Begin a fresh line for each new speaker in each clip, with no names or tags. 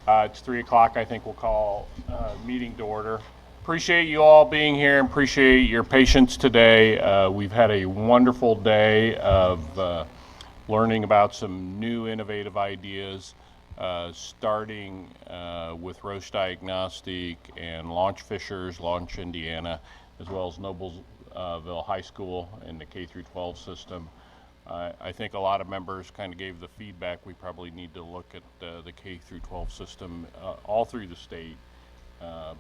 It's 3 o'clock. I think we'll call meeting to order. Appreciate you all being here and appreciate your patience today. We've had a wonderful day of learning about some new innovative ideas, starting with Roche Diagnostic and Launch Fishers, Launch Indiana, as well as Noblesville High School in the K through 12 system. I think a lot of members kind of gave the feedback we probably need to look at the K through 12 system all through the state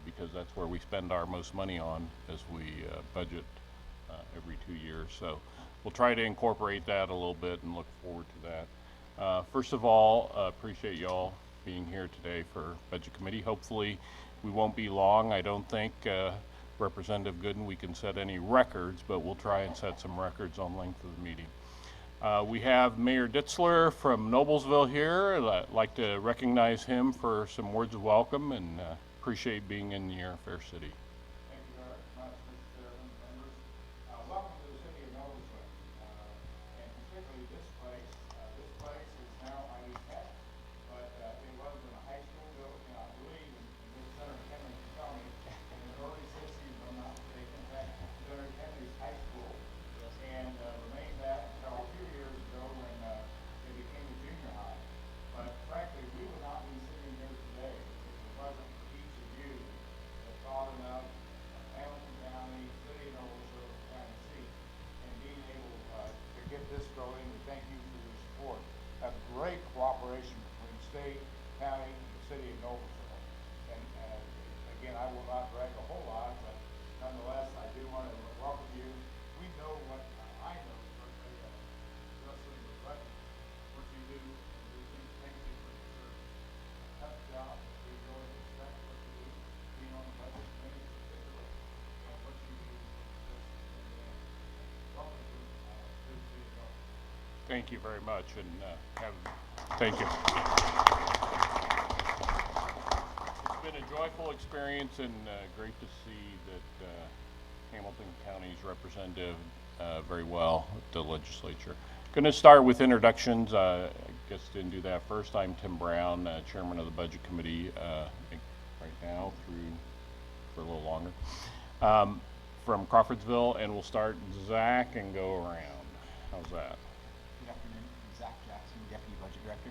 because that's where we spend our most money on as we budget every 2 years. So we'll try to incorporate that a little bit and look forward to that. First of all, appreciate y'all being here today for Budget Committee. Hopefully we won't be long. I don't think Representative Gooden, we can set any records, but we'll try and set some records on length of the meeting. We have Mayor Ditzler from Noblesville here. I'd like to recognize him for some words of welcome and appreciate being in your fair city.
Thank you very much, Mr. Chairman, members. Welcome to the city of Noblesville, and particularly this place. This place is now IETech, but it was in a high school building, I believe, and Senator Henry can tell me, in the early 60s, if I'm not mistaken, back Senator Henry's high school, and remained that until a few years ago when it became a junior high. But frankly, we would not be sitting here today if it wasn't for each of you that thought enough, Hamilton County, City of Noblesville, Tennessee, and being able to get this going. We thank you for your support. Have great cooperation between state, county, and the city of Noblesville. And again, I will not brag a whole lot, but nonetheless, I do want to welcome you. We know what I know, certainly, wrestling with budget, what you do, and we thank you for your service. Tough job. We really respect what you do, being on the budget committee particularly, and what you do for the city. Welcome to the city of Noblesville.
Thank you very much and thank you. It's been a joyful experience and great to see that Hamilton County's represented very well at the legislature. Going to start with introductions. I guess didn't do that first. I'm Tim Brown, chairman of the Budget Committee right now for a little longer. From Crawfordsville, and we'll start Zach and go around. How's that?
Good afternoon, Zach Jackson, Deputy Budget Director.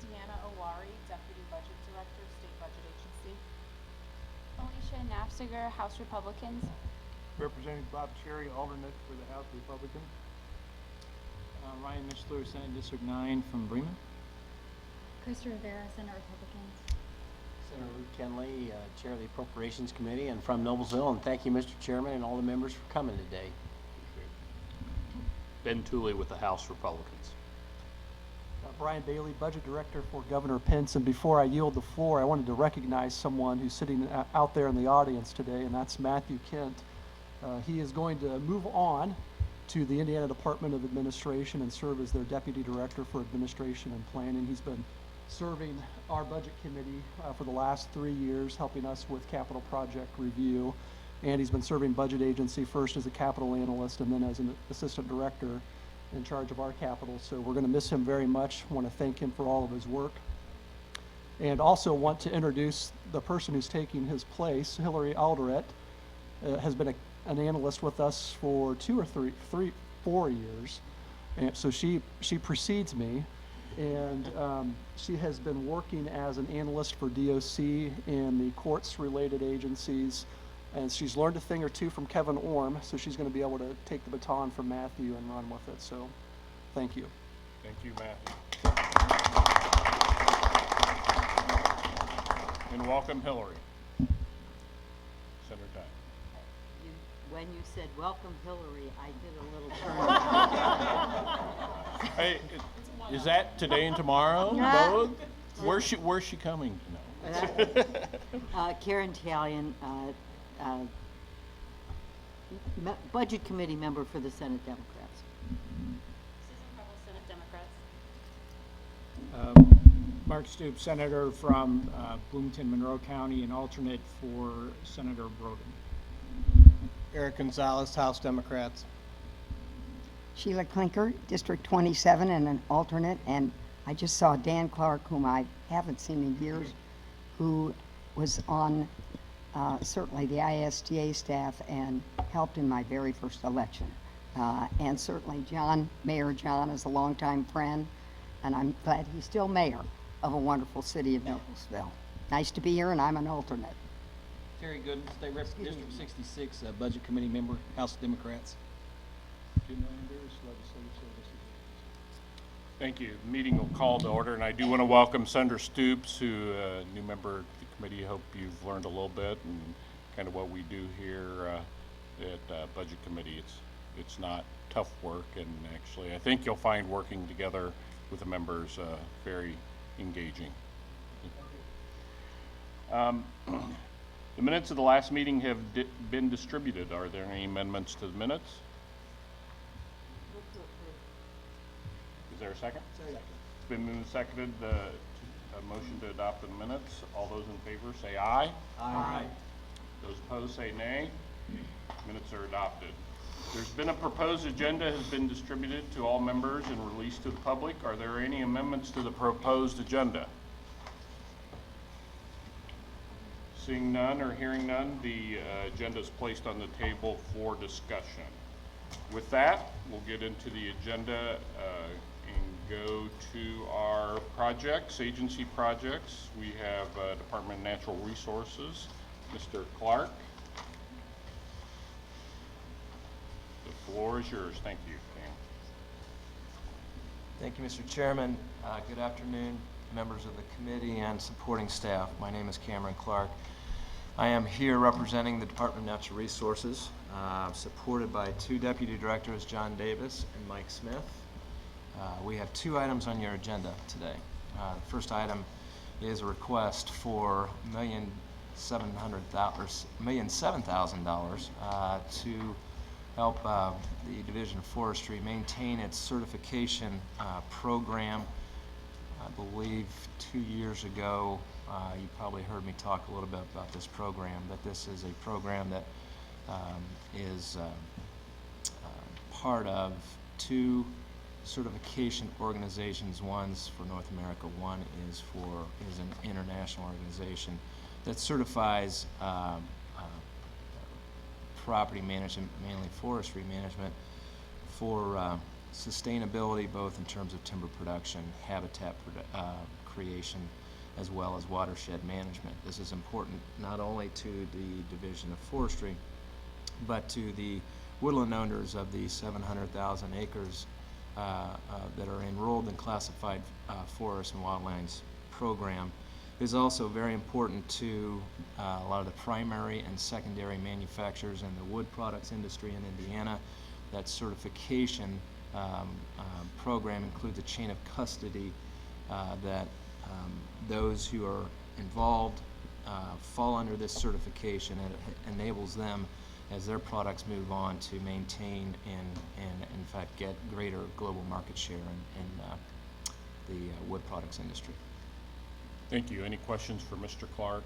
Deanna Owari, Deputy Budget Director, State Budget Agency.
Alicia Nafziger, House Republicans.
Representing Bob Cherry, alternate for the House Republican.
Ryan Mishler, Senate District 9 from Bremen.
Krista Rivera, Senate Republicans.
Senator Luke Kenley, Chair of the Appropriations Committee, and from Noblesville. And thank you, Mr. Chairman, and all the members for coming today.
Ben Tooley with the House Republicans.
Brian Bailey, Budget Director for Governor Pence. And before I yield the floor, I wanted to recognize someone who's sitting out there in the audience today, and that's Matthew Kent. He is going to move on to the Indiana Department of Administration and serve as their Deputy Director for Administration and Planning. He's been serving our Budget Committee for the last 3 years, helping us with capital project review. And he's been serving Budget Agency first as a capital analyst and then as an assistant director in charge of our capital. So we're going to miss him very much. Want to thank him for all of his work. And also want to introduce the person who's taking his place. Hillary Alderette has been an analyst with us for 4 years. And so she precedes me. And she has been working as an analyst for DOC in the courts-related agencies. And she's learned a thing or two from Kevin Orm, so she's going to be able to take the baton from Matthew and run with it. So, thank you.
Thank you, Matthew. And welcome, Hillary. Senator Time.
When you said welcome, Hillary, I did a little turn.
Hey, is that today and tomorrow? Both? Where's she coming tonight?
Karen Talion, Budget Committee member for the Senate Democrats.
Susan Preble, Senate Democrats.
Mark Stoops, Senator from Bloomington, Monroe County, and alternate for Senator Broden.
Eric Gonzalez, House Democrats.
Sheila Klinker, District 27, and an alternate, and I just saw Dan Clark, whom I haven't seen in years, who was on certainly the ISDA staff and helped in my very first election. And certainly Mayor John is a longtime friend, and I'm glad he's still mayor of a wonderful city of Noblesville. Nice to be here, and I'm an alternate.
Terry Gooden, State Rep, District 66, Budget Committee member, House Democrats.
Jim Landers, Legislative Services.
Thank you. The meeting will call to order, and I do want to welcome Senator Stoops, who new member of the committee. Hope you've learned a little bit and kind of what we do here at Budget Committee. It's not tough work, and actually I think you'll find working together with the members very engaging. The minutes of the last meeting have been distributed. Are there any amendments to the minutes? Is there a second? Second. It's been moved and seconded, a motion to adopt the minutes. All those in favor say aye.
Aye.
Those opposed say nay. Minutes are adopted. There's been a proposed agenda has been distributed to all members and released to the public. Are there any amendments to the proposed agenda? Seeing none or hearing none, the agenda is placed on the table for discussion. With that, we'll get into the agenda and go to our projects, agency projects. We have Department of Natural Resources, Mr. Clark. The floor is yours. Thank you, Cam.
Thank you, Mr. Chairman. Good afternoon, members of the committee and supporting staff. My name is Cameron Clark. I am here representing the Department of Natural Resources, supported by two deputy directors, John Davis and Mike Smith. We have two items on your agenda today. The first item is a request for $1,007,000 to help the Division of Forestry maintain its certification program. I believe 2 years ago, you probably heard me talk a little bit about this program, but this is a program that is part of two certification organizations. One's for North America, one is an international organization that certifies property management, mainly forestry management, for sustainability, both in terms of timber production, habitat creation, as well as watershed management. This is important not only to the Division of Forestry, but to the woodland owners of the 700,000 acres that are enrolled in classified forest and wildlands program. It is also very important to a lot of the primary and secondary manufacturers in the wood products industry in Indiana. That certification program includes a chain of custody that those who are involved fall under this certification, and it enables them, as their products move on, to maintain and in fact get greater global market share in the wood products industry.
Thank you. Any questions for Mr. Clark?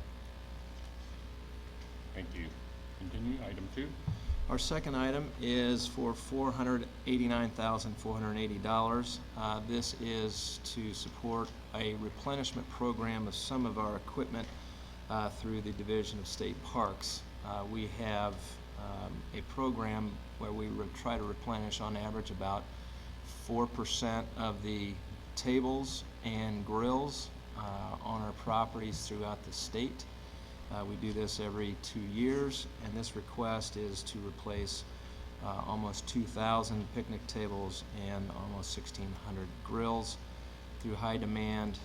Thank you. Continue. Item 2.
Our second item is for $489,480. This is to support a replenishment program of some of our equipment through the Division of State Parks. We have a program where we try to replenish on average about 4% of the tables and grills on our properties throughout the state. We do this every 2 years, and this request is to replace almost 2,000 picnic tables and almost 1,600 grills. Through high demand,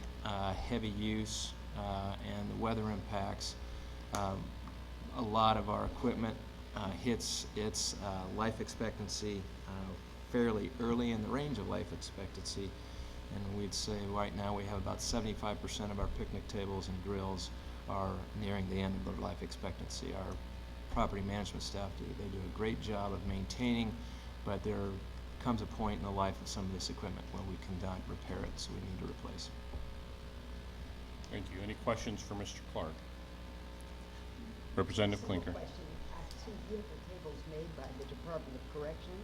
heavy use, and the weather impacts, a lot of our equipment hits its life expectancy fairly early in the range of life expectancy. And we'd say right now we have about 75% of our picnic tables and grills are nearing the end of their life expectancy. Our property management staff do a great job of maintaining, but there comes a point in the life of some of this equipment when we cannot repair it, so we need to replace it.
Thank you. Any questions for Mr. Clark? Representative Klinker.
Question. I see beautiful tables made by the Department of Correction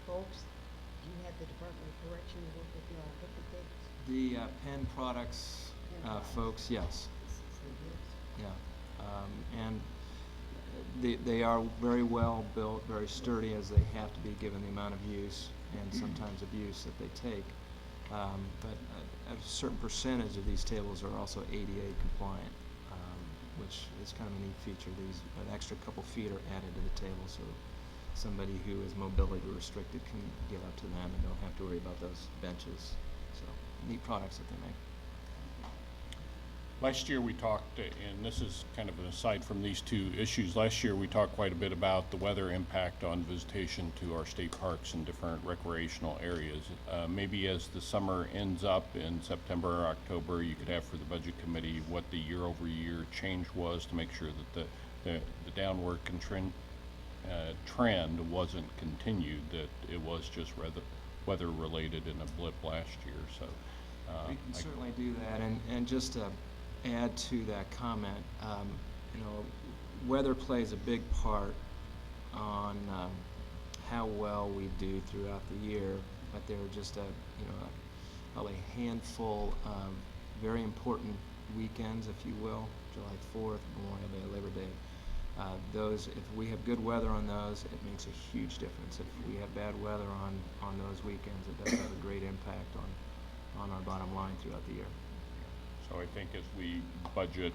folks. Do you have the Department of Correction work with you on picnic tables?
The Penn Products folks, yes. Yeah. And they are very well built, very sturdy, as they have to be given the amount of use and sometimes abuse that they take. But a certain percentage of these tables are also ADA compliant, which is kind of a neat feature. An extra couple feet are added to the table, so somebody who is mobility restricted can get up to them and don't have to worry about those benches. So neat products that they make.
Last year we talked, and this is kind of an aside from these two issues, last year we talked quite a bit about the weather impact on visitation to our state parks and different recreational areas. Maybe as the summer ends up in September or October, you could have for the budget committee what the year-over-year change was to make sure that the downward trend wasn't continued, that it was just weather related in a blip last year. So
We can certainly do that, and just to add to that comment, weather plays a big part on how well we do throughout the year, but there are just probably a handful of very important weekends, if you will, July 4th, Memorial Day, Labor Day. Those, if we have good weather on those, it makes a huge difference. If we have bad weather on those weekends, it does have a great impact on our bottom line throughout the year.
So I think as we budget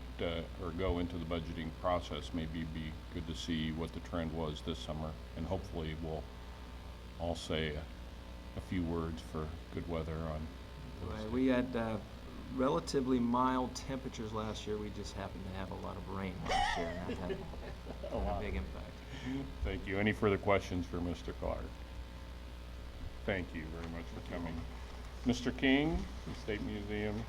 or go into the budgeting process, maybe it'd be good to see what the trend was this summer, and hopefully we'll all say a few words for good weather on those.
Right, we had relatively mild temperatures last year. We just happened to have a lot of rain last year, and that had a big impact.
Thank you. Any further questions for Mr. Clark? Thank you very much for coming. Mr. King, the State Museum.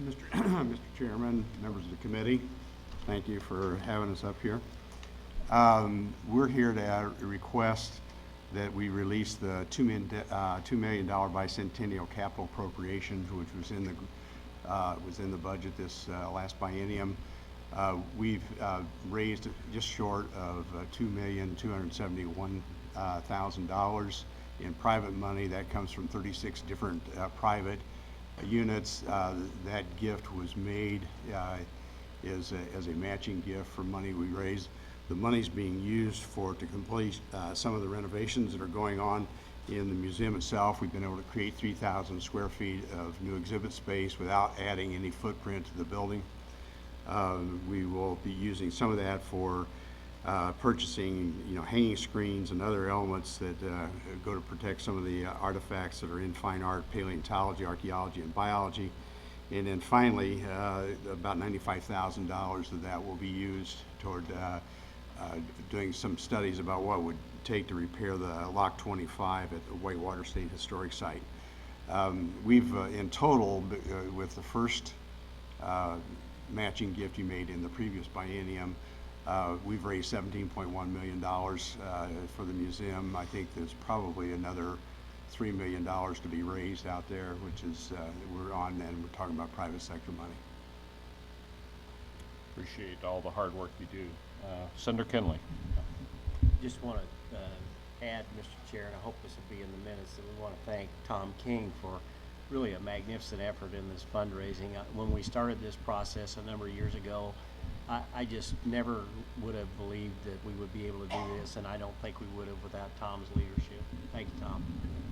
Mr. Chairman, members of the committee, thank you for having us up here. We're here to request that we release the $2 million bicentennial capital appropriations, which was in the budget this last biennium. We've raised just short of $2,271,000 in private money. That comes from 36 different private units. That gift was made as a matching gift for money we raised. The money's being used to complete some of the renovations that are going on in the museum itself. We've been able to create 3,000 square feet of new exhibit space without adding any footprint to the building. We will be using some of that for purchasing, hanging screens and other elements that go to protect some of the artifacts that are in fine art, paleontology, archaeology, and biology. And then finally, about $95,000 of that will be used toward doing some studies about what it would take to repair the Lock 25 at the Whitewater State Historic Site. We've, in total, with the first matching gift you made in the previous biennium, we've raised $17.1 million for the museum. I think there's probably another $3 million to be raised out there, which is we're on, and we're talking about private sector money.
Appreciate all the hard work you do. Senator Kinley.
Just want to add, Mr. Chair, and I hope this will be in the minutes, that we want to thank Tom King for really a magnificent effort in this fundraising. When we started this process a number of years ago, I just never would have believed that we would be able to do this, and I don't think we would have without Tom's leadership. Thank you, Tom.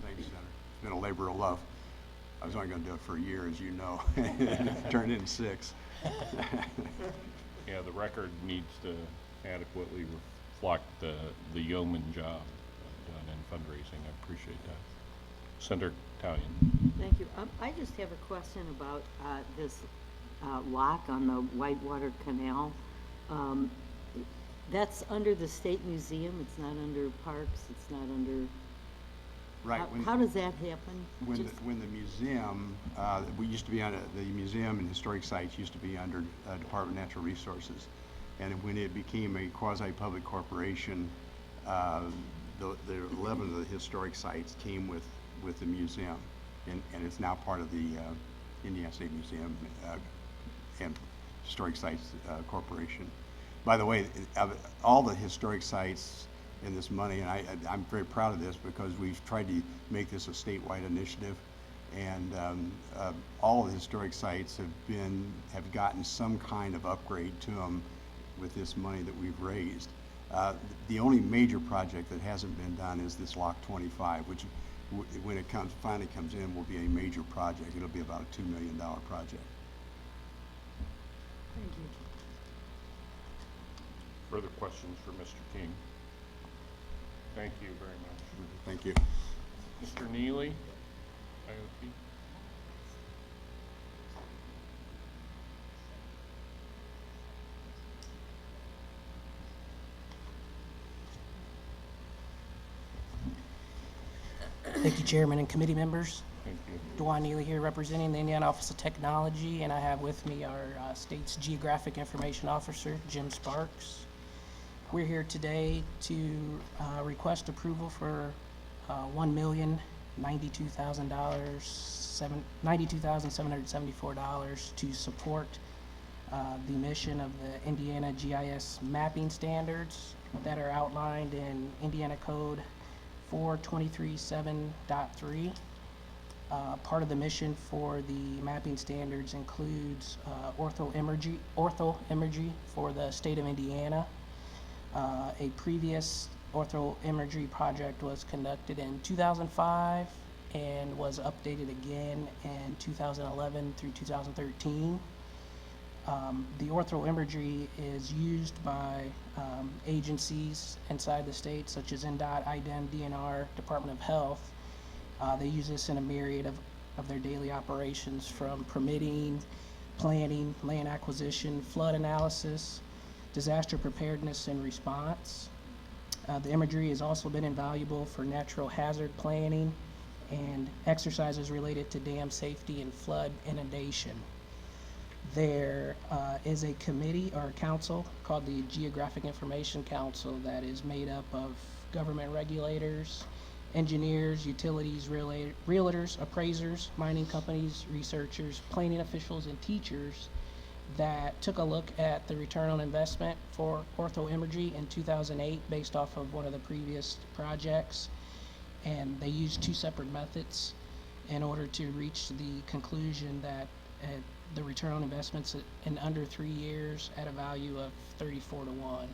Thank you, Senator. It's been a labor of love. I was only going to do it for a year, as you know. It turned into 6.
Yeah, the record needs to adequately reflect the yeoman job done in fundraising. I appreciate that. Senator Talion.
Thank you. I just have a question about this lock on the Whitewater Canal. That's under the State Museum. It's not under Parks. It's not under.
Right.
How does that happen?
When the museum, we used to be on the museum and historic sites used to be under Department of Natural Resources, and when it became a quasi-public corporation, the 11 of the historic sites came with the museum, and it's now part of the Indiana State Museum and Historic Sites Corporation.
By the way, all the historic sites in this money, and I'm very proud of this because we've tried to make this a statewide initiative, and all of the historic sites have gotten some kind of upgrade to them with this money that we've raised. The only major project that hasn't been done is this Lock 25, which when it finally comes in will be a major project. It'll be about a $2 million project.
Thank you.
Further questions for Mr. King? Thank you very much.
Thank you.
Mr. Neely, IoT.
Thank you, Chairman and committee members.
Thank you.
Dwan Neely here representing the Indiana Office of Technology, and I have with me our state's Geographic Information Officer, Jim Sparks. We're here today to request approval for $1,092,774 to support the mission of the Indiana GIS mapping standards that are outlined in Indiana Code 423.7.3. Part of the mission for the mapping standards includes ortho imagery for the state of Indiana. A previous ortho imagery project was conducted in 2005 and was updated again in 2011 through 2013. The ortho imagery is used by agencies inside the state, such as NDOT, IDEM, DNR, Department of Health. They use this in a myriad of their daily operations, from permitting, planning, land acquisition, flood analysis, disaster preparedness and response. The imagery has also been invaluable for natural hazard planning and exercises related to dam safety and flood inundation. There is a committee or a council called the Geographic Information Council that is made up of government regulators, engineers, utilities, realtors, appraisers, mining companies, researchers, planning officials, and teachers that took a look at the return on investment for ortho imagery in 2008 based off of one of the previous projects. And they used two separate methods in order to reach the conclusion that the return on investments in under 3 years at a value of 34-to-1.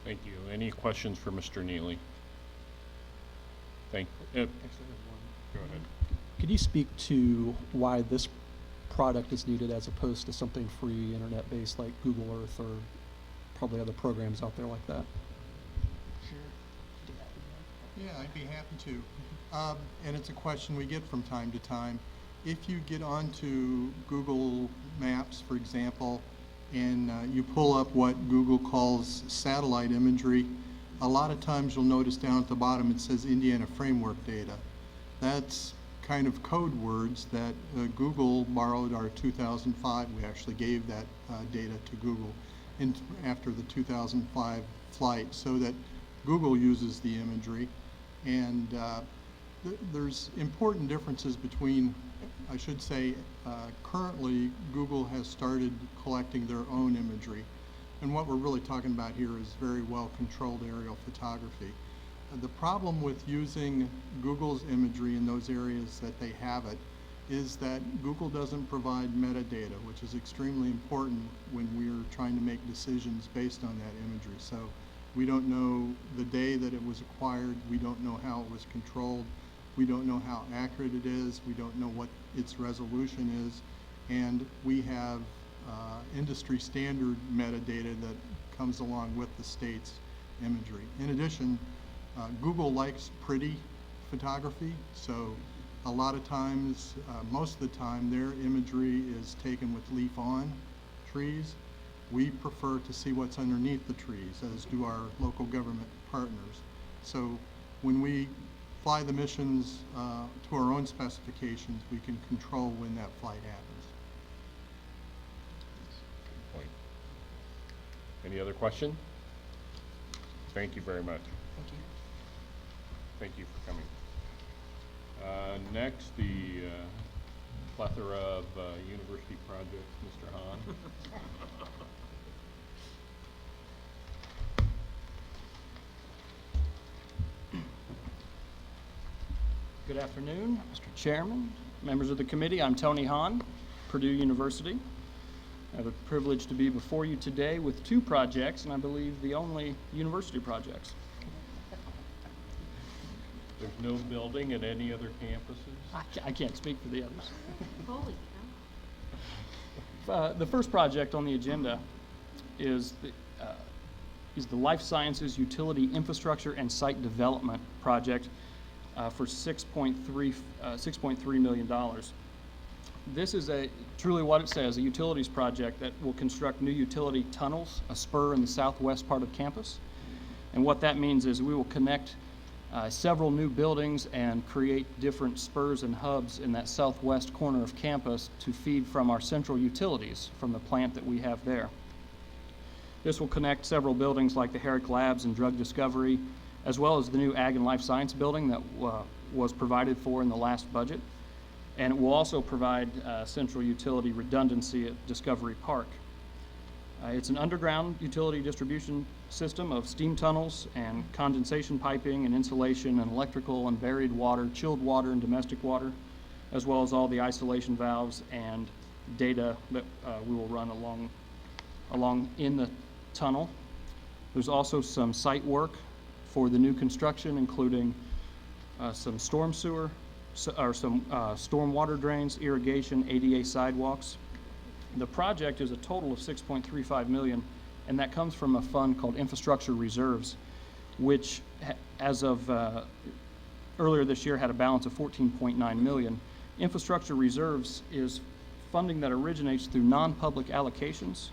Thank you. Any questions for Mr. Neely? Go ahead.
Could you speak to why this product is needed as opposed to something free, internet-based like Google Earth or probably other programs out there like that?
Yeah, I'd be happy to. And it's a question we get from time to time. If you get onto Google Maps, for example, and you pull up what Google calls satellite imagery, a lot of times you'll notice down at the bottom it says Indiana Framework Data. That's kind of code words that Google borrowed our 2005. We actually gave that data to Google after the 2005 flight so that Google uses the imagery. And there's important differences between, I should say, currently Google has started collecting their own imagery. And what we're really talking about here is very well controlled aerial photography. The problem with using Google's imagery in those areas that they have it is that Google doesn't provide metadata, which is extremely important when we're trying to make decisions based on that imagery. So we don't know the day that it was acquired, we don't know how it was controlled, we don't know how accurate it is, we don't know what its resolution is, and we have industry standard metadata that comes along with the state's imagery. In addition, Google likes pretty photography, so a lot of times, most of the time, their imagery is taken with leaf-on trees. We prefer to see what's underneath the trees, as do our local government partners. So when we fly the missions to our own specifications, we can control when that flight happens.
Good point. Any other question? Thank you very much.
Thank you.
Thank you for coming. Next, the plethora of university projects, Mr. Hahn.
Good afternoon, Mr. Chairman, members of the committee. I'm Tony Hahn, Purdue University. I have a privilege to be before you today with two projects, and I believe the only university projects.
There's no building at any other campuses?
I can't speak for the others.
Holy
The first project on the agenda is the Life Sciences Utility Infrastructure and Site Development Project for $6.3 million. This is truly what it says, a utilities project that will construct new utility tunnels, a spur in the southwest part of campus. And what that means is we will connect several new buildings and create different spurs and hubs in that southwest corner of campus to feed from our central utilities from the plant that we have there. This will connect several buildings like the Herrick Labs and Drug Discovery, as well as the new Ag and Life Science building that was provided for in the last budget. And it will also provide central utility redundancy at Discovery Park. It's an underground utility distribution system of steam tunnels and condensation piping and insulation and electrical and buried water, chilled water and domestic water, as well as all the isolation valves and data that we will run along in the tunnel. There's also some site work for the new construction, including some storm sewer, storm water drains, irrigation, ADA sidewalks. The project is a total of $6.35 million, and that comes from a fund called Infrastructure Reserves, which as of earlier this year had a balance of $14.9 million. Infrastructure Reserves is funding that originates through non-public allocations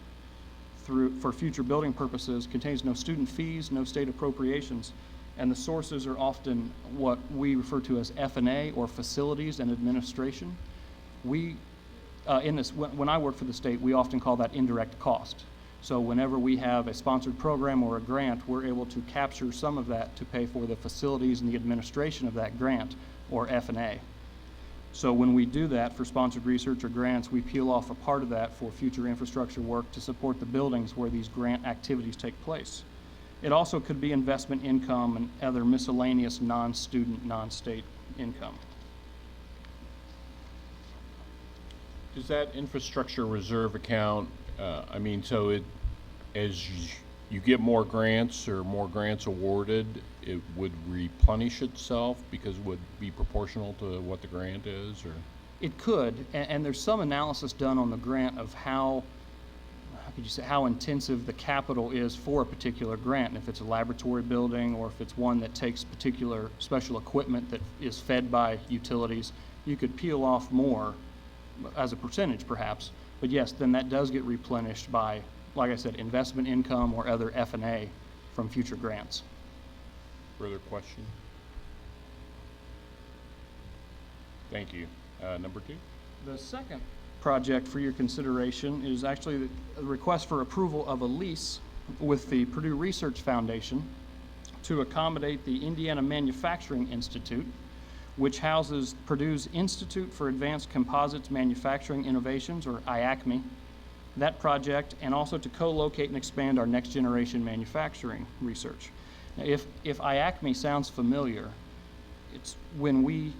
for future building purposes, contains no student fees, no state appropriations, and the sources are often what we refer to as F&A, or facilities and administration. When I work for the state, we often call that indirect cost. So whenever we have a sponsored program or a grant, we're able to capture some of that to pay for the facilities and the administration of that grant, or F&A. So when we do that for sponsored research or grants, we peel off a part of that for future infrastructure work to support the buildings where these grant activities take place. It also could be investment income and other miscellaneous non-student, non-state income.
Does that infrastructure reserve account, so as you get more grants or more grants awarded, it would replenish itself because it would be proportional to what the grant is, or?
It could, and there's some analysis done on the grant of how intensive the capital is for a particular grant, and if it's a laboratory building or if it's one that takes particular special equipment that is fed by utilities, you could peel off more as a percentage perhaps, but yes, then that does get replenished by, like I said, investment income or other F&A from future grants.
Further question? Thank you. Number two?
The second project for your consideration is actually a request for approval of a lease with the Purdue Research Foundation to accommodate the Indiana Manufacturing Institute, which houses Purdue's Institute for Advanced Composites Manufacturing Innovations, or IACME, that project, and also to co-locate and expand our next generation manufacturing research. Now, if IACME sounds familiar, it's when we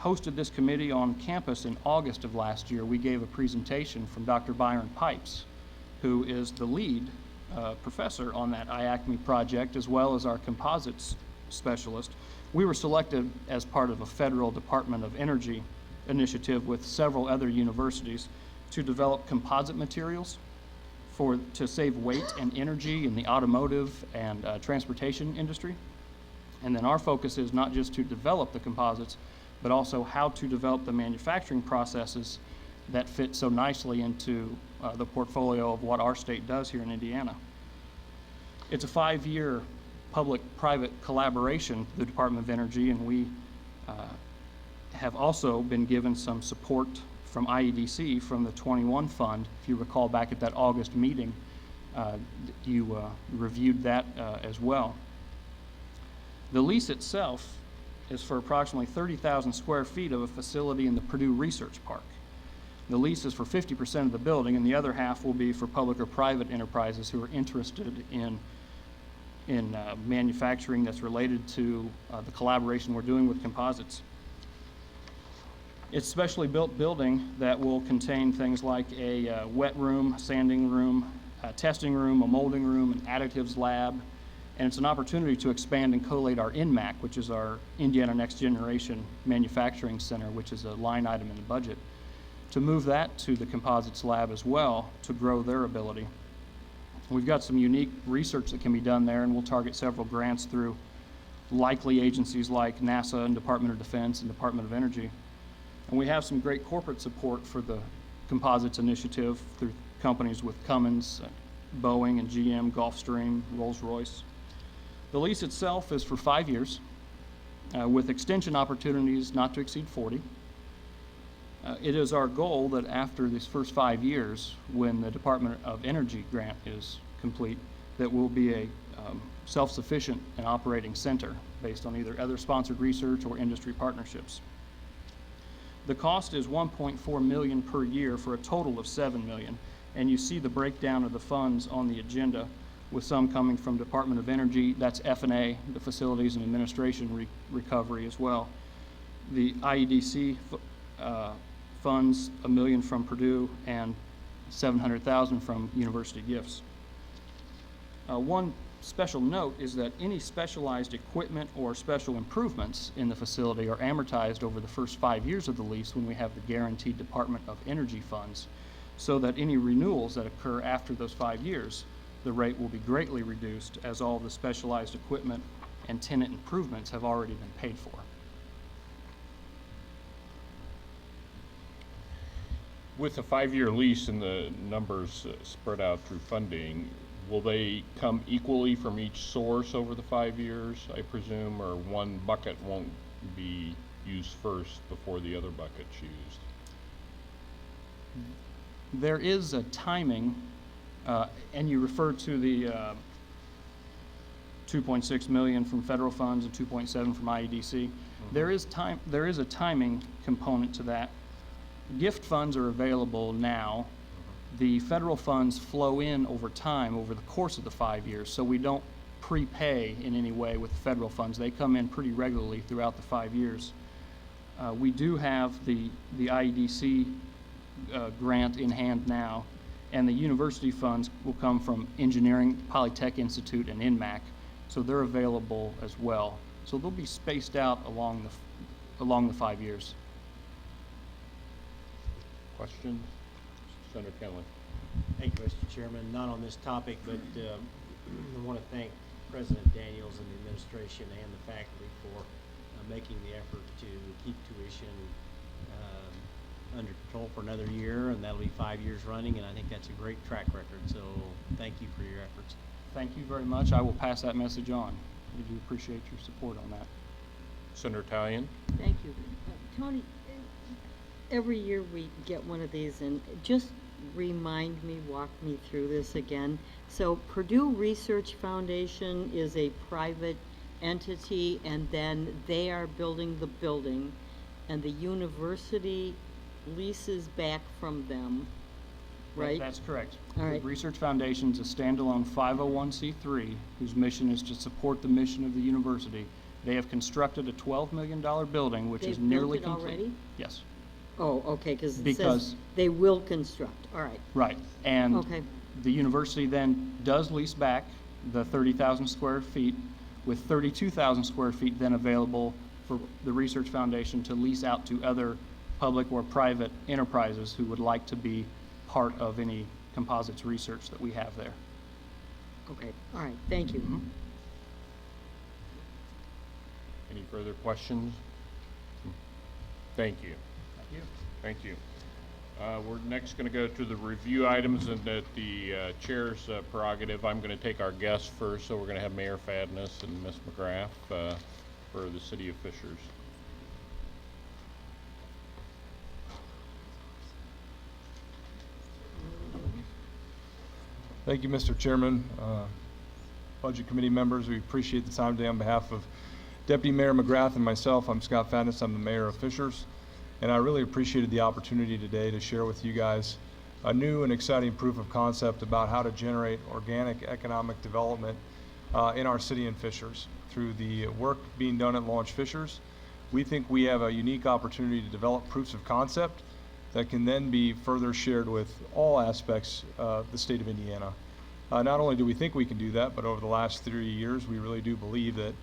hosted this committee on campus in August of last year, we gave a presentation from Dr. Byron Pipes, who is the lead professor on that IACME project, as well as our composites specialist. We were selected as part of a federal Department of Energy initiative with several other universities to develop composite materials to save weight and energy in the automotive and transportation industry. And then our focus is not just to develop the composites, but also how to develop the manufacturing processes that fit so nicely into the portfolio of what our state does here in Indiana. It's a 5-year public-private collaboration, the Department of Energy, and we have also been given some support from IEDC from the 21 fund. If you recall back at that August meeting, you reviewed that as well. The lease itself is for approximately 30,000 square feet of a facility in the Purdue Research Park. The lease is for 50% of the building, and the other half will be for public or private enterprises who are interested in manufacturing that's related to the collaboration we're doing with composites. It's a specially built building that will contain things like a wet room, sanding room, a testing room, a molding room, an additives lab, and it's an opportunity to expand and collate our INMAC, which is our Indiana Next Generation Manufacturing Center, which is a line item in the budget, to move that to the composites lab as well to grow their ability. We've got some unique research that can be done there, and we'll target several grants through likely agencies like NASA and Department of Defense and Department of Energy. And we have some great corporate support for the composites initiative through companies with Cummins, Boeing and GM, Gulfstream, Rolls-Royce. The lease itself is for 5 years with extension opportunities not to exceed 40. It is our goal that after these first 5 years, when the Department of Energy grant is complete, that we'll be a self-sufficient and operating center based on either other sponsored research or industry partnerships. The cost is $1.4 million per year for a total of $7 million, and you see the breakdown of the funds on the agenda, with some coming from Department of Energy, that's F&A, the Facilities and Administration Recovery as well. The IEDC funds $1 million from Purdue and $700,000 from University Gifts. One special note is that any specialized equipment or special improvements in the facility are amortized over the first 5 years of the lease when we have the guaranteed Department of Energy funds, so that any renewals that occur after those 5 years, the rate will be greatly reduced as all the specialized equipment and tenant improvements have already been paid for.
With a 5-year lease and the numbers spread out through funding, will they come equally from each source over the 5 years, I presume, or one bucket won't be used first before the other bucket's used?
There is a timing, and you refer to the $2.6 million from federal funds and $2.7 from IEDC. There is a timing component to that. Gift funds are available now. The federal funds flow in over time, over the course of the 5 years, so we don't prepay in any way with the federal funds. They come in pretty regularly throughout the 5 years. We do have the IEDC grant in hand now, and the university funds will come from Engineering, Polytech Institute, and INMAC, so they're available as well. So they'll be spaced out along the 5 years.
Questions? Senator Kenley.
Thank you, Mr. Chairman. Not on this topic, but I want to thank President Daniels and the administration and the faculty for making the effort to keep tuition under control for another year, and that'll be 5 years running, and I think that's a great track record, so thank you for your efforts.
Thank you very much. I will pass that message on. We do appreciate your support on that.
Senator Talion.
Thank you. Tony, every year we get one of these, and just remind me, walk me through this again. So Purdue Research Foundation is a private entity, and then they are building the building, and the university leases back from them, right?
That's correct.
All right.
The Research Foundation is a standalone 501c3 whose mission is to support the mission of the university. They have constructed a $12 million building, which is nearly
built it
complete.
already?
Yes.
Oh, okay, because it
Because-
says they will construct, all right.
Right. And
Okay.
the university then does lease back the 30,000 square feet, with 32,000 square feet then available for the Research Foundation to lease out to other public or private enterprises who would like to be part of any composites research that we have there.
Okay, all right, thank you.
Any further questions? Thank you.
Thank you.
Thank you. We're next going to go to the review items, and at the chair's prerogative, I'm going to take our guests first. So we're going to have Mayor Fadness and Ms. McGrath for the City of Fishers.
Thank you, Mr. Chairman. Budget Committee members, we appreciate the time today. On behalf of Deputy Mayor McGrath and myself, I'm Scott Fadness. I'm the mayor of Fishers. And I really appreciated the opportunity today to share with you guys a new and exciting proof of concept about how to generate organic economic development in our city in Fishers. Through the work being done at Launch Fishers, we think we have a unique opportunity to develop proofs of concept that can then be further shared with all aspects of the state of Indiana. Not only do we think we can do that, but over the last 3 years, we really do believe that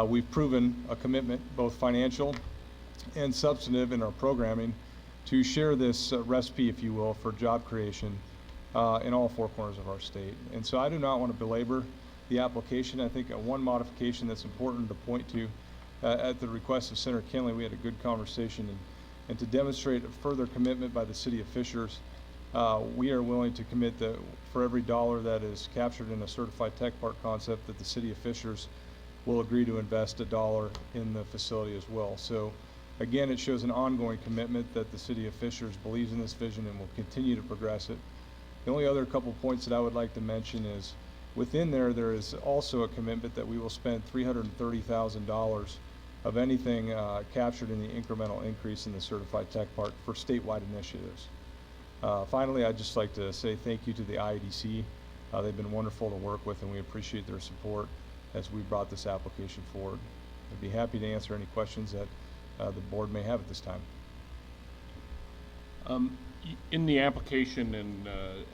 we've proven a commitment, both financial and substantive in our programming, to share this recipe, if you will, for job creation in all 4 corners of our state. And so I do not want to belabor the application. I think one modification that's important to point to, at the request of Senator Kinley, we had a good conversation, and to demonstrate a further commitment by the city of Fishers, we are willing to commit that for every dollar that is captured in a certified tech park concept, that the city of Fishers will agree to invest $1 in the facility as well. So again, it shows an ongoing commitment that the city of Fishers believes in this vision and will continue to progress it. The only other couple points that I would like to mention is within there is also a commitment that we will spend $330,000 of anything captured in the incremental increase in the certified tech park for statewide initiatives. Finally, I'd just like to say thank you to the IEDC. They've been wonderful to work with, and we appreciate their support as we brought this application forward. I'd be happy to answer any questions that the board may have at this time.
In the application and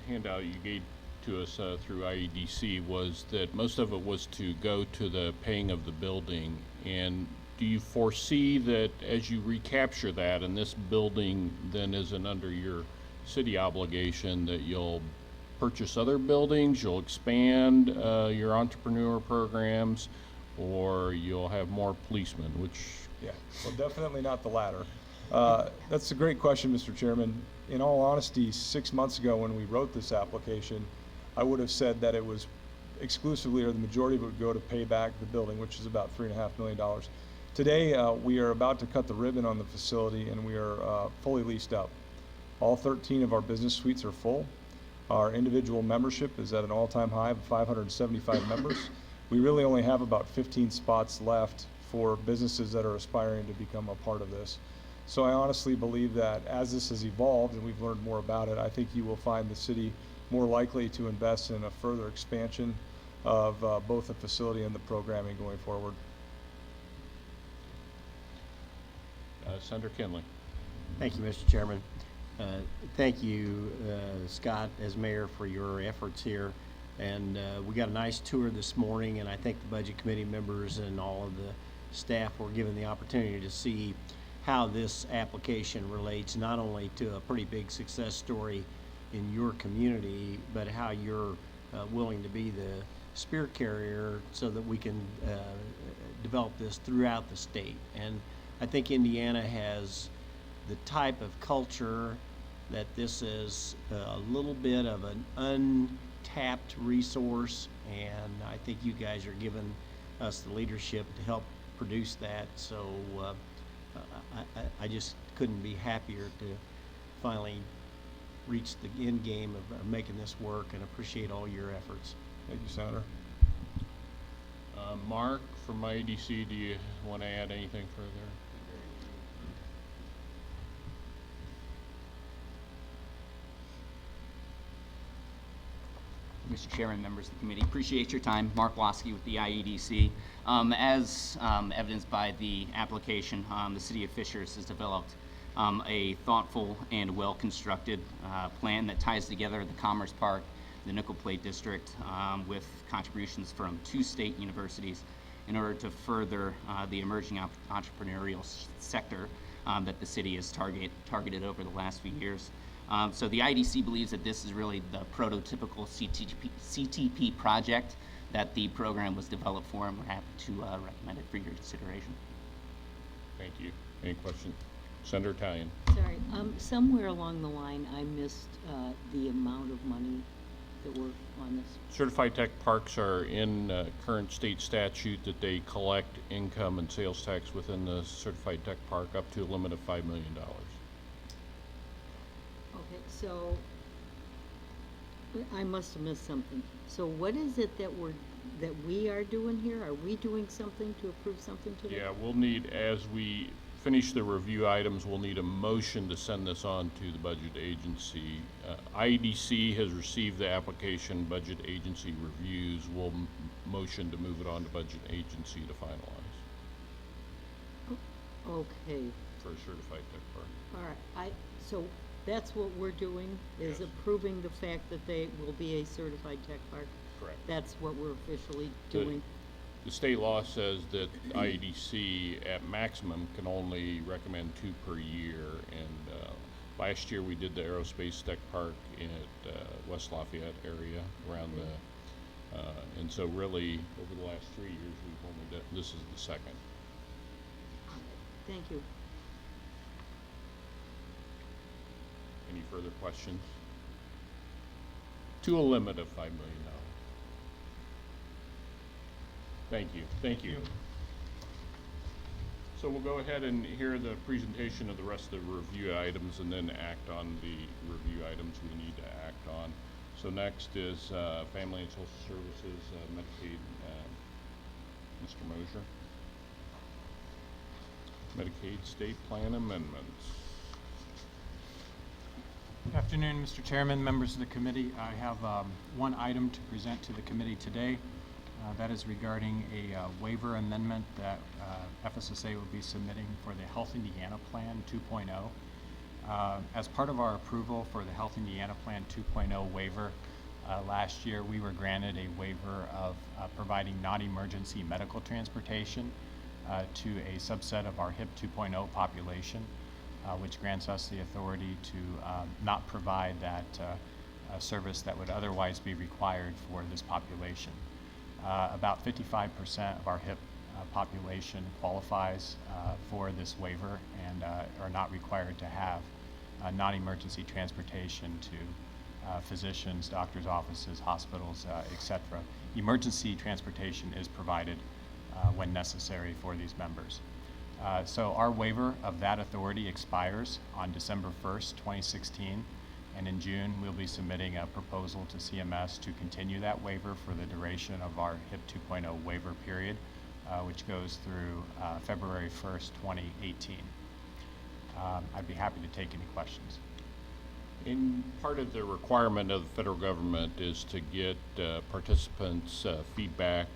handout you gave to us through IEDC was that most of it was to go to the paying of the building. And do you foresee that as you recapture that and this building then isn't under your city obligation, that you'll purchase other buildings, you'll expand your entrepreneur programs, or you'll have more policemen, which...
Yeah, well, definitely not the latter. That's a great question, Mr. Chairman. In all honesty, 6 months ago when we wrote this application, I would have said that it was exclusively, or the majority of it would go to pay back the building, which is about $3.5 million. Today, we are about to cut the ribbon on the facility, and we are fully leased up. All 13 of our business suites are full. Our individual membership is at an all-time high of 575 members. We really only have about 15 spots left for businesses that are aspiring to become a part of this. So I honestly believe that as this has evolved and we've learned more about it, I think you will find the city more likely to invest in a further expansion of both the facility and the programming going forward.
Senator Kinley.
Thank you, Mr. Chairman. Thank you, Scott, as mayor, for your efforts here. And we got a nice tour this morning, and I think the Budget Committee members and all of the staff were given the opportunity to see how this application relates not only to a pretty big success story in your community, but how you're willing to be the spirit carrier so that we can develop this throughout the state. And I think Indiana has the type of culture that this is a little bit of an untapped resource, and I think you guys are giving us the leadership to help produce that. So I just couldn't be happier to finally reach the end game of making this work, and appreciate all your efforts.
Thank you, Senator.
Mark from IEDC, do you want to add anything further?
Mr. Chairman, members of the committee, appreciate your time. Mark Losky with the IEDC. As evidenced by the application, the City of Fishers has developed a thoughtful and well-constructed plan that ties together the Commerce Park, the Nickel Plate District, with contributions from 2 state universities in order to further the emerging entrepreneurial sector that the city has targeted over the last few years. So the IEDC believes that this is really the prototypical CTP project that the program was developed for, and we're happy to recommend it for your consideration.
Thank you. Any questions? Senator Tallien.
Sorry, somewhere along the line I missed the amount of money that were on this.
Certified Tech Parks are in current state statute that they collect income and sales tax within the Certified Tech Park up to a limit of $5 million.
Okay, so I must have missed something. So what is it that we are doing here? Are we doing something to approve something today?
Yeah, we'll need, as we finish the review items, we'll need a motion to send this on to the budget agency. IEDC has received the application, budget agency reviews. We'll motion to move it on to budget agency to finalize
Okay,
for a certified tech park.
all right, so that's what we're doing, is
Yes.
approving the fact that they will be a certified tech park?
Correct.
That's what we're officially
The-
doing?
The state law says that IEDC at maximum can only recommend 2 per year, and last year we did the aerospace tech park at West Lafayette area around the, and so really over the last 3 years we've only done, this is the second.
Thank you.
Any further questions? To a limit of $5 million. Thank you, thank you. So we'll go ahead and hear the presentation of the rest of the review items and then act on the review items we need to act on. So next is Family and Social Services, Medicaid, Mr. Mosier. Medicaid State Plan Amendments.
Good afternoon, Mr. Chairman, members of the committee. I have one item to present to the committee today. That is regarding a waiver amendment that FSSA will be submitting for the Health Indiana Plan 2.0. As part of our approval for the Health Indiana Plan 2.0 waiver, last year we were granted a waiver of providing non-emergency medical transportation to a subset of our HIP 2.0 population, which grants us the authority to not provide that service that would otherwise be required for this population. About 55% of our HIP population qualifies for this waiver and are not required to have non-emergency transportation to physicians, doctors' offices, hospitals, etc. Emergency transportation is provided when necessary for these members. So our waiver of that authority expires on December 1st, 2016. And in June, we'll be submitting a proposal to CMS to continue that waiver for the duration of our HIP 2.0 waiver period, which goes through February 1st, 2018. I'd be happy to take any questions.
And part of the requirement of the federal government is to get participants' feedback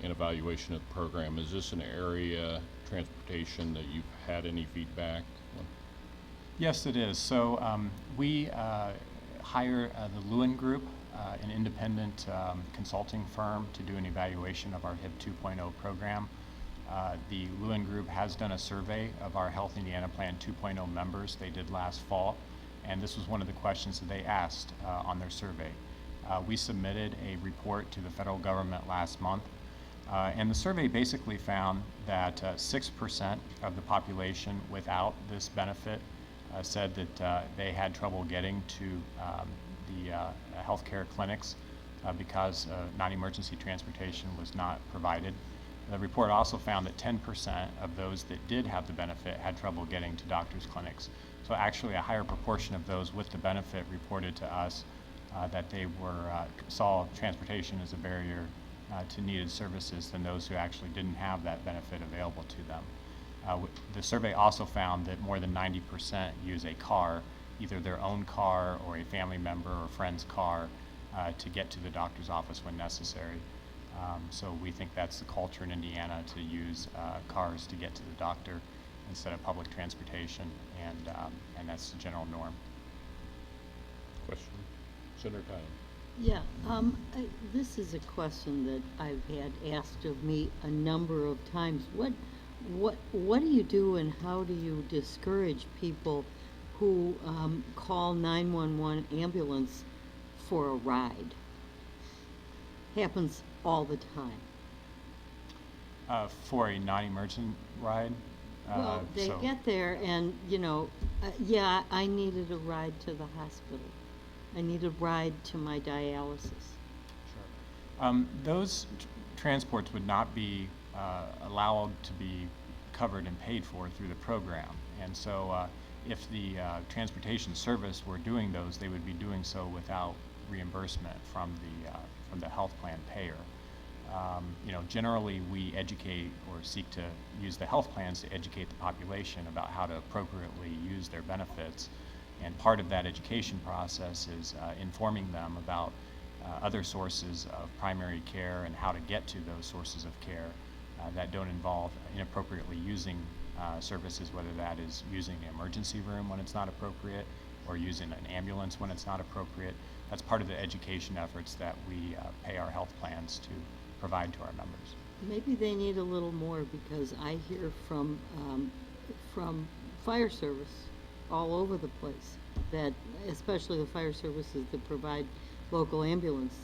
and evaluation of the program. Is this an area, transportation, that you've had any feedback?
Yes, it is. So we hire the Lewin Group, an independent consulting firm, to do an evaluation of our HIP 2.0 program. The Lewin Group has done a survey of our Health Indiana Plan 2.0 members. They did last fall, and this was one of the questions that they asked on their survey. We submitted a report to the federal government last month, and the survey basically found that 6% of the population without this benefit said that they had trouble getting to the healthcare clinics because non-emergency transportation was not provided. The report also found that 10% of those that did have the benefit had trouble getting to doctors' clinics. So actually a higher proportion of those with the benefit reported to us that they saw transportation as a barrier to needed services than those who actually didn't have that benefit available to them. The survey also found that more than 90% use a car, either their own car or a family member or friend's car, to get to the doctor's office when necessary. So we think that's the culture in Indiana, to use cars to get to the doctor instead of public transportation, and that's the general norm.
Question? Senator Kyle.
Yeah, this is a question that I've had asked of me a number of times. What do you do and how do you discourage people who call 911 ambulance for a ride? Happens all the time.
For a non-emergent ride?
Well, they get there and, yeah, I needed a ride to the hospital. I need a ride to my dialysis.
Sure. Those transports would not be allowed to be covered and paid for through the program. And so if the transportation service were doing those, they would be doing so without reimbursement from the health plan payer. generally we educate or seek to use the health plans to educate the population about how to appropriately use their benefits. And part of that education process is informing them about other sources of primary care and how to get to those sources of care that don't involve inappropriately using services, whether that is using the emergency room when it's not appropriate or using an ambulance when it's not appropriate. That's part of the education efforts that we pay our health plans to provide to our members.
Maybe they need a little more, because I hear from fire service all over the place that, especially the fire services that provide local ambulance,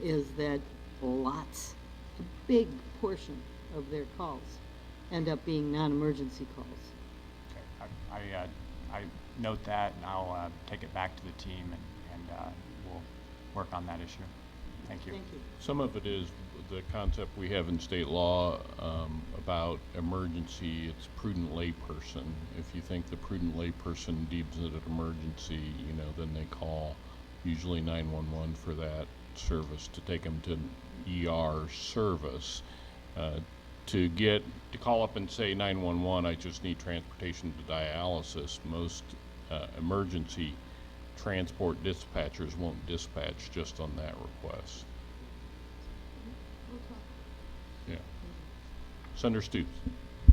is that a big portion of their calls end up being non-emergency calls.
Okay. I note that, and I'll take it back to the team, and we'll work on that issue. Thank you.
Thank you.
Some of it is the concept we have in state law about emergency. It's prudent layperson. If you think the prudent layperson deems it an emergency, then they call usually 911 for that service to take them to ER service. To call up and say 911, I just need transportation to dialysis. Most emergency transport dispatchers won't dispatch just on that request. Yeah. Senator Stoops.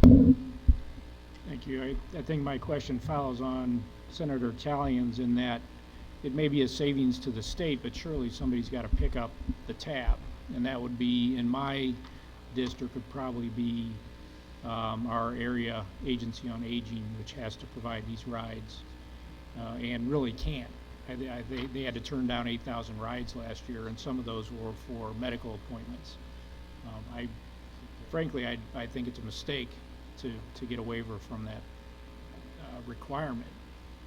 Thank you. I think my question follows on Senator Talian's in that it may be a savings to the state, but surely somebody's got to pick up the tab. And that would be, in my district, would probably be our area agency on aging, which has to provide these rides and really can't. They had to turn down 8,000 rides last year, and some of those were for medical appointments. Frankly, I think it's a mistake to get a waiver from that requirement.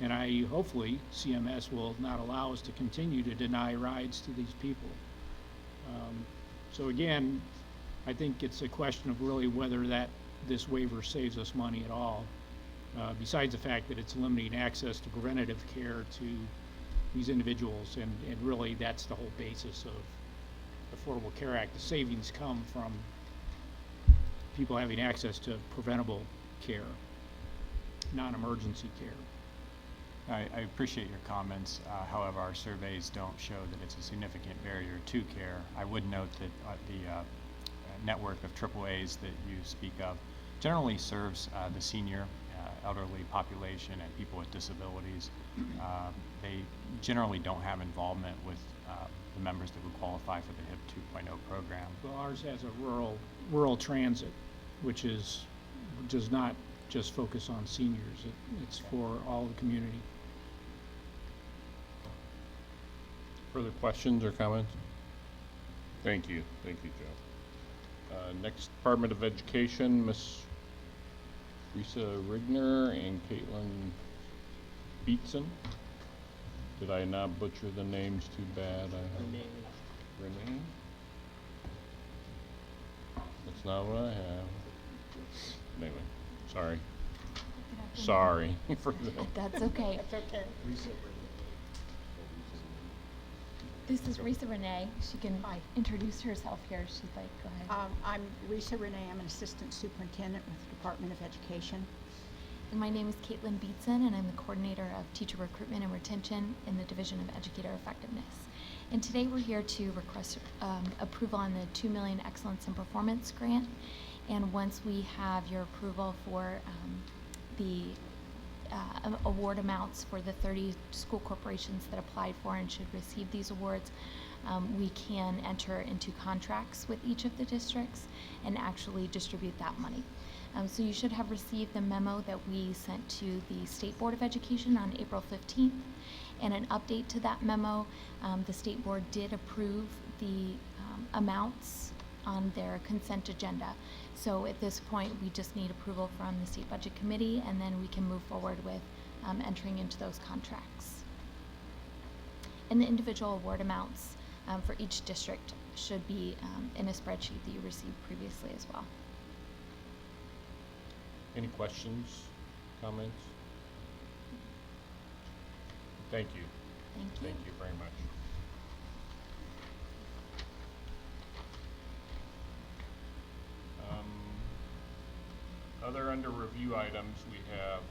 And hopefully CMS will not allow us to continue to deny rides to these people. So again, I think it's a question of really whether this waiver saves us money at all, besides the fact that it's limiting access to preventative care to these individuals, and really that's the whole basis of Affordable Care Act. The savings come from people having access to preventable care, non-emergency care.
I appreciate your comments. However, our surveys don't show that it's a significant barrier to care. I would note that the network of AAAs that you speak of generally serves the senior, elderly population and people with disabilities. They generally don't have involvement with the members that would qualify for the HIP 2.0 program.
Well, ours has a rural transit, which does not just focus on seniors. It's for all the community.
Further questions or comments? Thank you. Thank you, Joe. Next, Department of Education, Ms. Risa Rigner and Caitlin Beatson. Did I not butcher the names too bad? Renee? That's not what I have. Anyway, sorry. Sorry for that.
That's okay.
That's okay.
This is Risa Renee. She can introduce herself here if she'd like. Go ahead.
I'm Risa Renee. I'm an assistant superintendent with the Department of Education.
And my name is Caitlin Beatson, and I'm the coordinator of teacher recruitment and retention in the Division of Educator Effectiveness. And today we're here to request approval on the $2 million Excellence in Performance grant. And once we have your approval for the award amounts for the 30 school corporations that applied for and should receive these awards, we can enter into contracts with each of the districts and actually distribute that money. So you should have received the memo that we sent to the State Board of Education on April 15th. And an update to that memo, the State Board did approve the amounts on their consent agenda. So at this point, we just need approval from the State Budget Committee, and then we can move forward with entering into those contracts. And the individual award amounts for each district should be in a spreadsheet that you received previously as well.
Any questions, comments? Thank you.
Thank you.
Thank you very much. Other under review items, we have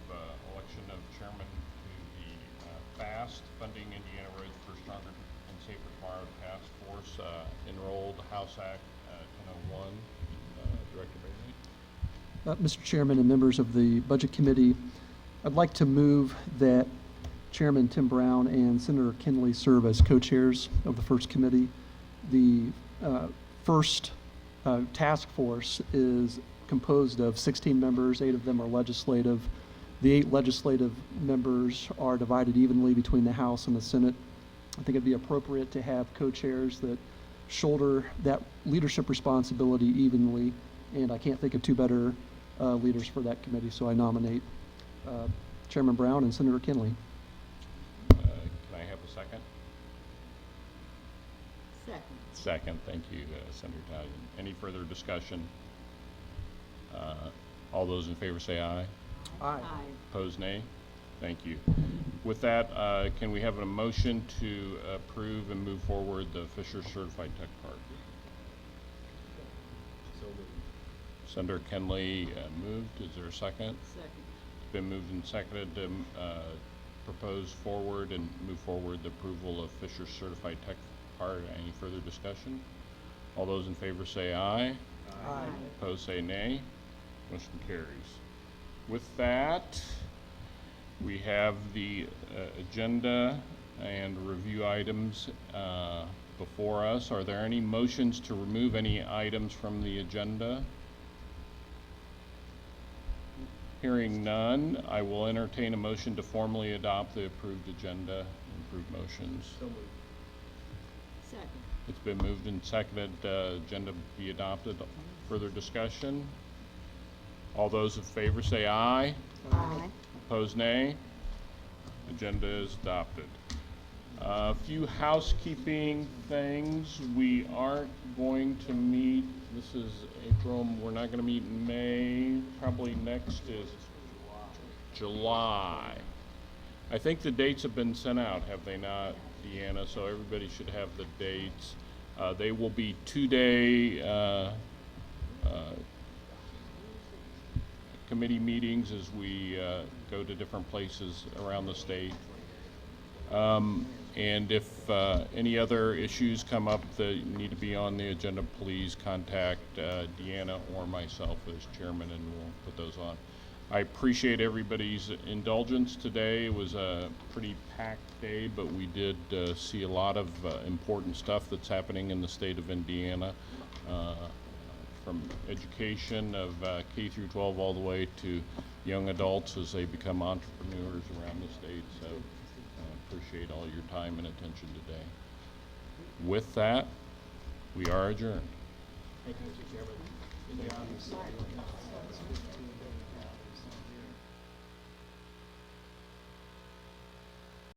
election of chairman to the FAST, Funding Indiana Roads for Stronger and Safer Tomorrow Task Force, enrolled House Act 1001. Director Bailey.
Mr. Chairman and members of the Budget Committee, I'd like to move that Chairman Tim Brown and Senator Kinley serve as co-chairs of the first committee. The first task force is composed of 16 members, 8 of them are legislative. The 8 legislative members are divided evenly between the House and the Senate. I think it'd be appropriate to have co-chairs that shoulder that leadership responsibility evenly, and I can't think of 2 better leaders for that committee, so I nominate Chairman Brown and Senator Kinley.
Can I have a second?
Second.
Second, thank you, Senator Talion. Any further discussion? All those in favor say aye.
Aye.
Opposed, nay. Thank you. With that, can we have a motion to approve and move forward the Fisher Certified Tech Park? Senator Kenley moved. Is there a second?
Second.
It's been moved and seconded to propose forward and move forward the approval of Fisher Certified Tech Park. Any further discussion? All those in favor say aye.
Aye.
Opposed say nay. Motion carries. With that, we have the agenda and review items before us. Are there any motions to remove any items from the agenda? Hearing none, I will entertain a motion to formally adopt the approved agenda and approved motions.
So moved. Second.
It's been moved and seconded, agenda be adopted. Further discussion? All those in favor say aye.
Aye.
Opposed, nay. Agenda is adopted. A few housekeeping things. We aren't going to meet, this is April, we're not going to meet in May. Probably next is July. I think the dates have been sent out, have they not, Deanna? So everybody should have the dates. They will be 2-day committee meetings as we go to different places around the state. And if any other issues come up that need to be on the agenda, please contact Deanna or myself as chairman, and we'll put those on. I appreciate everybody's indulgence today. It was a pretty packed day, but we did see a lot of important stuff that's happening in the state of Indiana, from education of K through 12 all the way to young adults as they become entrepreneurs around the state. So appreciate all your time and attention today. With that, we are adjourned.
Thank you, Mr. Chairman.